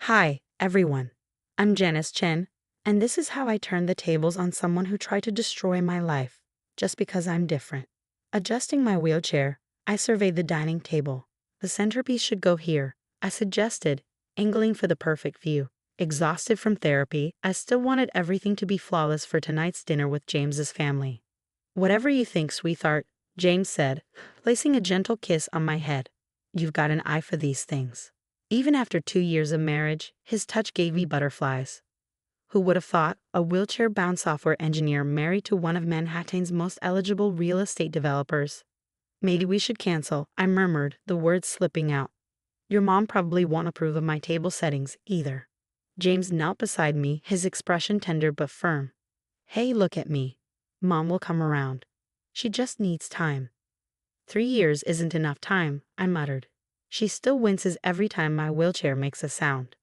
Hi, everyone. I'm Janice Chen, and this is how I turned the tables on someone who tried to destroy my life, just because I'm different. Adjusting my wheelchair, I surveyed the dining table. The centerpiece should go here, I suggested, angling for the perfect view. Exhausted from therapy, I still wanted everything to be flawless for tonight's dinner with James's family. Whatever you think, sweetheart, James said, placing a gentle kiss on my head. You've got an eye for these things. Even after 2 years of marriage, his touch gave me butterflies. Who would have thought a wheelchair-bound software engineer married to one of Manhattan's most eligible real estate developers? Maybe we should cancel, I murmured, the words slipping out. Your mom probably won't approve of my table settings either. James knelt beside me, his expression tender but firm. Hey, look at me. Mom will come around. She just needs time. 3 years isn't enough time, I muttered. She still winces every time my wheelchair makes a sound.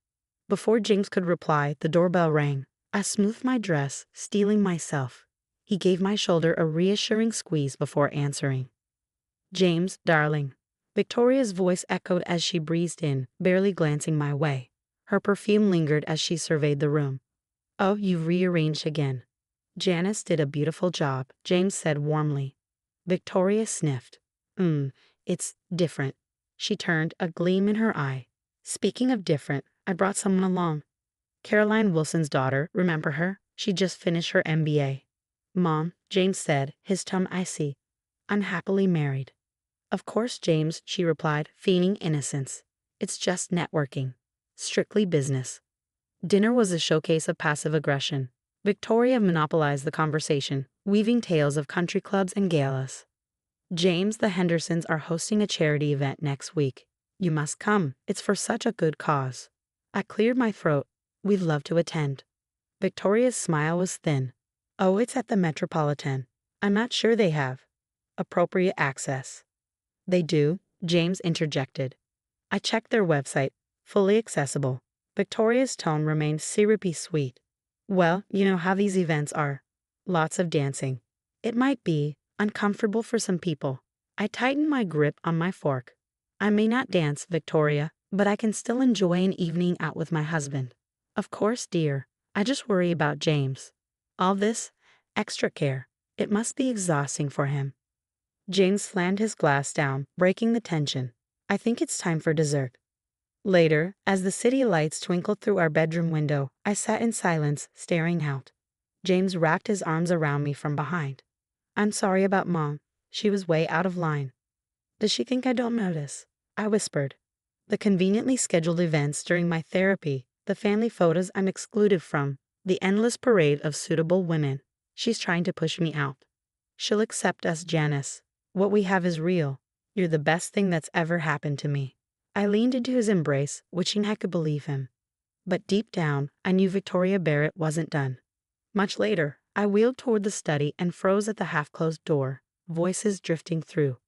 Before James could reply, the doorbell rang. I smoothed my dress, steeling myself. He gave my shoulder a reassuring squeeze before answering. James, darling. Victoria's voice echoed as she breezed in, barely glancing my way. Her perfume lingered as she surveyed the room. Oh, you've rearranged again. Janice did a beautiful job, James said warmly. Victoria sniffed. It's different. She turned, a gleam in her eye. Speaking of different, I brought someone along. Caroline Wilson's daughter, remember her? She just finished her MBA. Mom, James said, his tone icy. I'm happily married. Of course, James, she replied, feigning innocence. It's just networking. Strictly business. Dinner was a showcase of passive aggression. Victoria monopolized the conversation, weaving tales of country clubs and galas. James, the Hendersons are hosting a charity event next week. You must come. It's for such a good cause. I cleared my throat. We'd love to attend. Victoria's smile was thin. Oh, it's at the Metropolitan. I'm not sure they have appropriate access. They do, James interjected. I checked their website. Fully accessible. Victoria's tone remained syrupy sweet. Well, you know how these events are. Lots of dancing. It might be uncomfortable for some people. I tightened my grip on my fork. I may not dance, Victoria, but I can still enjoy an evening out with my husband. Of course, dear. I just worry about James. All this extra care. It must be exhausting for him. James slammed his glass down, breaking the tension. I think it's time for dessert. Later, as the city lights twinkled through our bedroom window, I sat in silence, staring out. James wrapped his arms around me from behind. I'm sorry about Mom. She was way out of line. Does she think I don't notice? I whispered. The conveniently scheduled events during my therapy, the family photos I'm excluded from, the endless parade of suitable women. She's trying to push me out. She'll accept us, Janice. What we have is real. You're the best thing that's ever happened to me. I leaned into his embrace, wishing I could believe him. But deep down, I knew Victoria Barrett wasn't done. Much later, I wheeled toward the study and froze at the half-closed door, voices drifting through.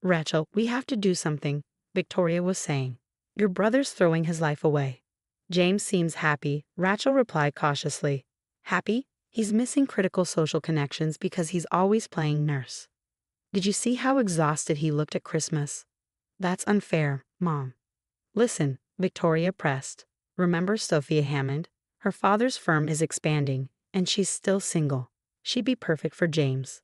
Rachel, we have to do something, Victoria was saying. Your brother's throwing his life away. James seems happy, Rachel replied cautiously. Happy? He's missing critical social connections because he's always playing nurse. Did you see how exhausted he looked at Christmas? That's unfair, Mom. Listen, Victoria pressed. Remember Sophia Hammond? Her father's firm is expanding, and she's still single. She'd be perfect for James.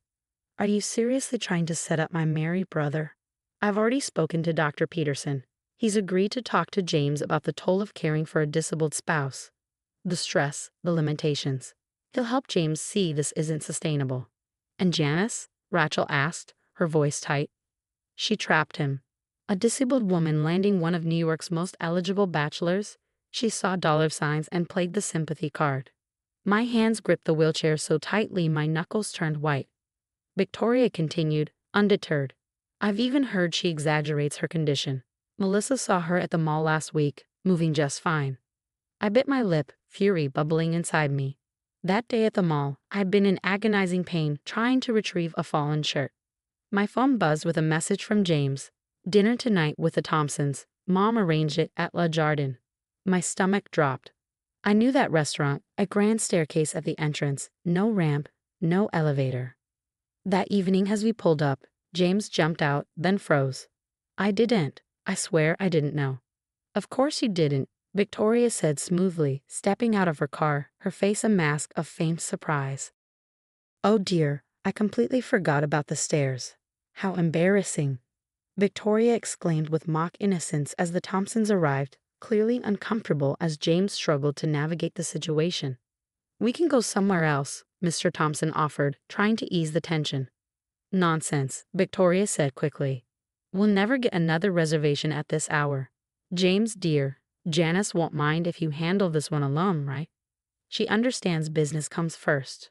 Are you seriously trying to set up my married brother? I've already spoken to Dr. Peterson. He's agreed to talk to James about the toll of caring for a disabled spouse. The stress, the limitations. He'll help James see this isn't sustainable. And Janice? Rachel asked, her voice tight. She trapped him. A disabled woman landing one of New York's most eligible bachelors? She saw dollar signs and played the sympathy card. My hands gripped the wheelchair so tightly my knuckles turned white. Victoria continued, undeterred. I've even heard she exaggerates her condition. Melissa saw her at the mall last week, moving just fine. I bit my lip, fury bubbling inside me. That day at the mall, I'd been in agonizing pain trying to retrieve a fallen shirt. My phone buzzed with a message from James. Dinner tonight with the Thompsons. Mom arranged it at La Jardin. My stomach dropped. I knew that restaurant, a grand staircase at the entrance, no ramp, no elevator. That evening as we pulled up, James jumped out, then froze. I swear I didn't know. Of course you didn't, Victoria said smoothly, stepping out of her car, her face a mask of faint surprise. Oh dear, I completely forgot about the stairs. How embarrassing. Victoria exclaimed with mock innocence as the Thompsons arrived, clearly uncomfortable as James struggled to navigate the situation. We can go somewhere else, Mr. Thompson offered, trying to ease the tension. Nonsense, Victoria said quickly. We'll never get another reservation at this hour. James, dear, Janice won't mind if you handle this one alone, right? She understands business comes first.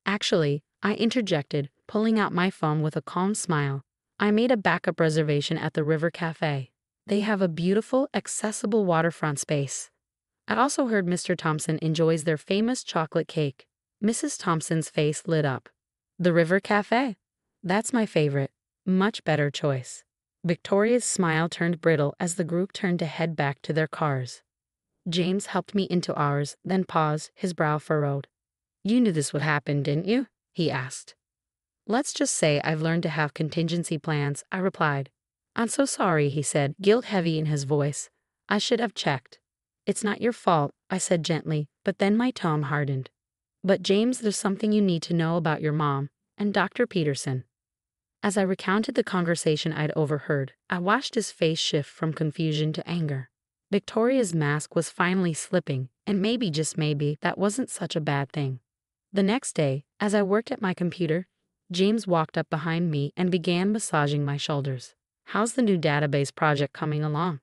Actually, I interjected, pulling out my phone with a calm smile. I made a backup reservation at the River Cafe. They have a beautiful, accessible waterfront space. I also heard Mr. Thompson enjoys their famous chocolate cake. Mrs. Thompson's face lit up. The River Cafe? That's my favorite. Much better choice. Victoria's smile turned brittle as the group turned to head back to their cars. James helped me into ours, then paused, his brow furrowed. You knew this would happen, didn't you? He asked. Let's just say I've learned to have contingency plans, I replied. I'm so sorry, he said, guilt heavy in his voice. I should have checked. It's not your fault, I said gently, but then my tone hardened. But James, there's something you need to know about your mom and Dr. Peterson. As I recounted the conversation I'd overheard, I watched his face shift from confusion to anger. Victoria's mask was finally slipping, and maybe, just maybe, that wasn't such a bad thing. The next day, as I worked at my computer, James walked up behind me and began massaging my shoulders. How's the new database project coming along?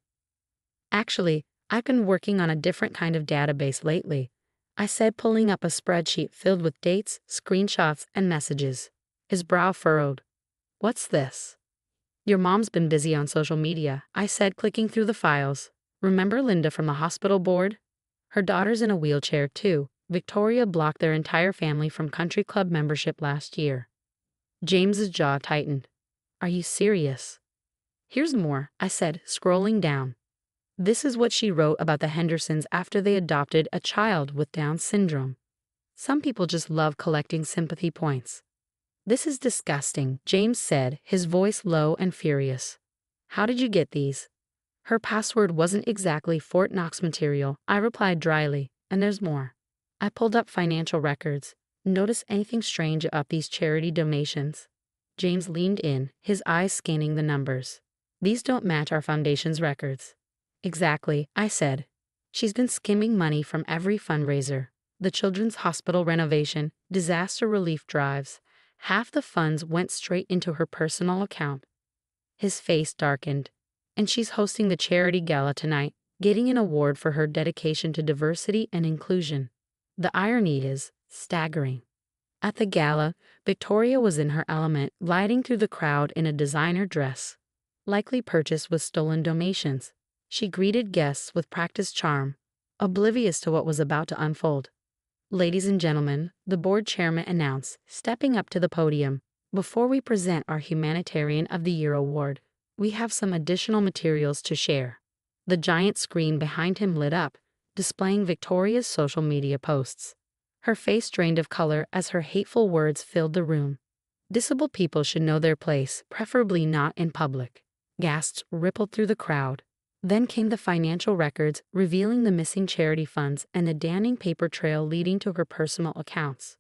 Actually, I've been working on a different kind of database lately, I said, pulling up a spreadsheet filled with dates, screenshots, and messages. His brow furrowed. What's this? Your mom's been busy on social media, I said, clicking through the files. Remember Linda from the hospital board? Her daughter's in a wheelchair too. Victoria blocked their entire family from country club membership last year. James's jaw tightened. Are you serious? Here's more, I said, scrolling down. This is what she wrote about the Hendersons after they adopted a child with Down syndrome. Some people just love collecting sympathy points. This is disgusting, James said, his voice low and furious. How did you get these? Her password wasn't exactly Fort Knox material, I replied dryly, and there's more. I pulled up financial records. Notice anything strange about these charity donations? James leaned in, his eyes scanning the numbers. These don't match our foundation's records. Exactly, I said. She's been skimming money from every fundraiser. The children's hospital renovation, disaster relief drives. Half the funds went straight into her personal account. His face darkened. And she's hosting the charity gala tonight, getting an award for her dedication to diversity and inclusion. The irony is staggering. At the gala, Victoria was in her element, gliding through the crowd in a designer dress, likely purchased with stolen donations. She greeted guests with practiced charm, oblivious to what was about to unfold. Ladies and gentlemen, the board chairman announced, stepping up to the podium, before we present our Humanitarian of the Year award, we have some additional materials to share. The giant screen behind him lit up, displaying Victoria's social media posts. Her face drained of color as her hateful words filled the room. Disabled people should know their place, preferably not in public. Gasps rippled through the crowd. Then came the financial records, revealing the missing charity funds and a damning paper trail leading to her personal accounts.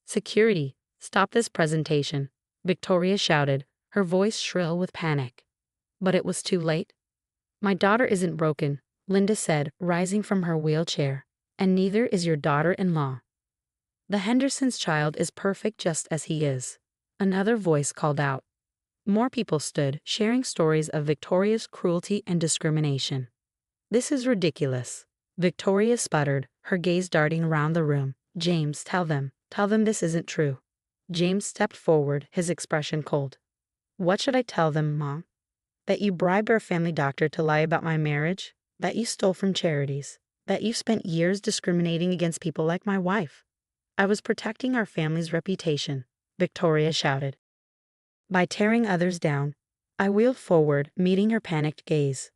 Security, stop this presentation, Victoria shouted, her voice shrill with panic. But it was too late. My daughter isn't broken, Linda said, rising from her wheelchair, and neither is your daughter-in-law. The Henderson's child is perfect just as he is, another voice called out. More people stood, sharing stories of Victoria's cruelty and discrimination. This is ridiculous, Victoria sputtered, her gaze darting around the room. James, tell them this isn't true. James stepped forward, his expression cold. What should I tell them, Mom? That you bribed our family doctor to lie about my marriage? That you stole from charities? That you've spent years discriminating against people like my wife? I was protecting our family's reputation, Victoria shouted. By tearing others down, I wheeled forward, meeting her panicked gaze.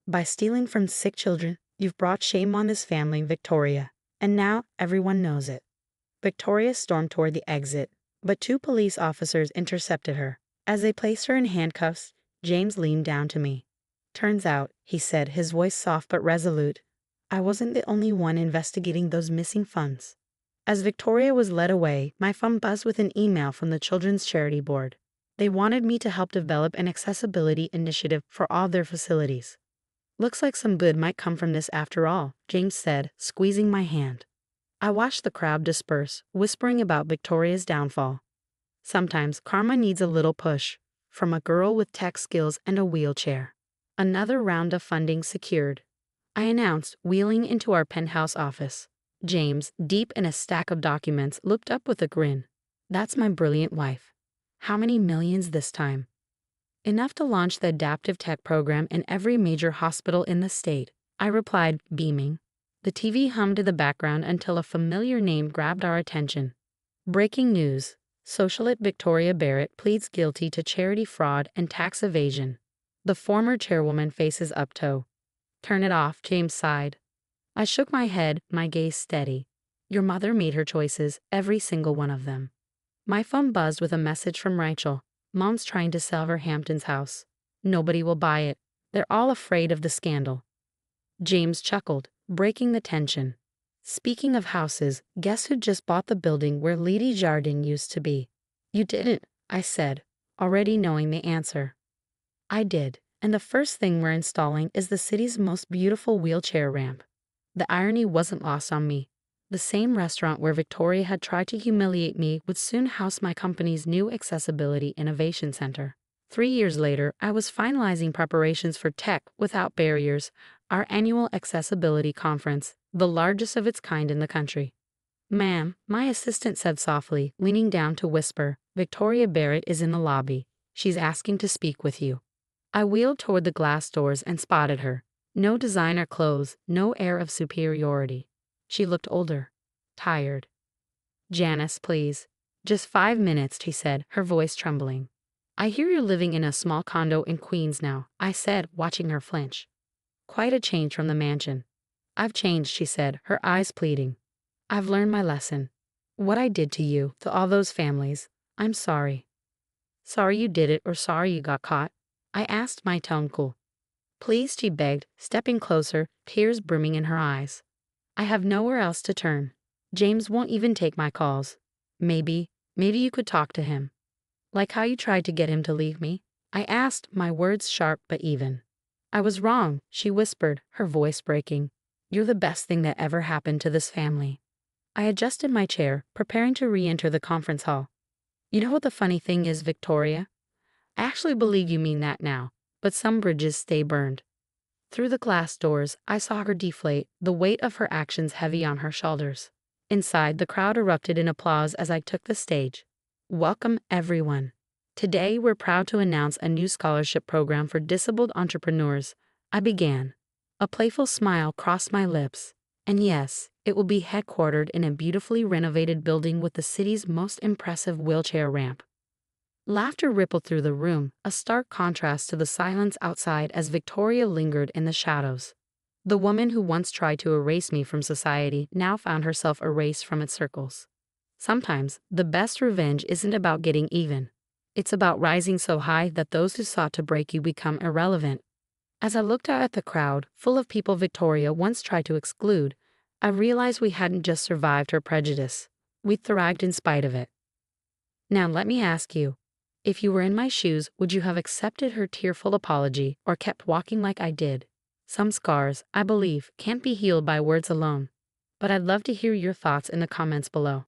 By stealing from sick children, you've brought shame on this family, Victoria, and now everyone knows it. Victoria stormed toward the exit, but 2 police officers intercepted her. As they placed her in handcuffs, James leaned down to me. Turns out, he said, his voice soft but resolute, I wasn't the only one investigating those missing funds. As Victoria was led away, my phone buzzed with an email from the Children's Charity Board. They wanted me to help develop an accessibility initiative for all their facilities. Looks like some good might come from this after all, James said, squeezing my hand. I watched the crowd disperse, whispering about Victoria's downfall. Sometimes karma needs a little push, from a girl with tech skills and a wheelchair. Another round of funding secured, I announced, wheeling into our penthouse office. James, deep in a stack of documents, looked up with a grin. That's my brilliant wife. How many millions this time? Enough to launch the adaptive tech program in every major hospital in the state, I replied, beaming. The TV hummed in the background until a familiar name grabbed our attention. Breaking news. Socialite Victoria Barrett pleads guilty to charity fraud and tax evasion. The former chairwoman faces uptoe. Turn it off, James sighed. I shook my head, my gaze steady. Your mother made her choices, every single one of them. My phone buzzed with a message from Rachel. Mom's trying to sell her Hamptons house. Nobody will buy it. They're all afraid of the scandal. James chuckled, breaking the tension. Speaking of houses, guess who just bought the building where Lady Jardine used to be? You didn't, I said, already knowing the answer. I did, and the first thing we're installing is the city's most beautiful wheelchair ramp. The irony wasn't lost on me. The same restaurant where Victoria had tried to humiliate me would soon house my company's new Accessibility Innovation Center. 3 years later, I was finalizing preparations for Tech Without Barriers, our annual accessibility conference, the largest of its kind in the country. Ma'am, my assistant said softly, leaning down to whisper, Victoria Barrett is in the lobby. She's asking to speak with you. I wheeled toward the glass doors and spotted her. No designer clothes, no air of superiority. She looked older, tired. Janice, please. Just 5 minutes, she said, her voice trembling. I hear you're living in a small condo in Queens now, I said, watching her flinch. Quite a change from the mansion. I've changed, she said, her eyes pleading. I've learned my lesson. What I did to you, to all those families, I'm sorry. Sorry you did it or sorry you got caught? I asked, my tone cool. Please, she begged, stepping closer, tears brimming in her eyes. I have nowhere else to turn. James won't even take my calls. Maybe you could talk to him. Like how you tried to get him to leave me? I asked, my words sharp but even. I was wrong, she whispered, her voice breaking. You're the best thing that ever happened to this family. I adjusted my chair, preparing to re-enter the conference hall. You know what the funny thing is, Victoria? I actually believe you mean that now, but some bridges stay burned. Through the glass doors, I saw her deflate, the weight of her actions heavy on her shoulders. Inside, the crowd erupted in applause as I took the stage. Welcome, everyone. Today, we're proud to announce a new scholarship program for disabled entrepreneurs. I began. A playful smile crossed my lips. And yes, it will be headquartered in a beautifully renovated building with the city's most impressive wheelchair ramp. Laughter rippled through the room, a stark contrast to the silence outside as Victoria lingered in the shadows. The woman who once tried to erase me from society now found herself erased from its circles. Sometimes, the best revenge isn't about getting even. It's about rising so high that those who sought to break you become irrelevant. As I looked out at the crowd, full of people Victoria once tried to exclude, I realized we hadn't just survived her prejudice. We thrived in spite of it. Now let me ask you, if you were in my shoes, would you have accepted her tearful apology or kept walking like I did? Some scars, I believe, can't be healed by words alone. But I'd love to hear your thoughts in the comments below.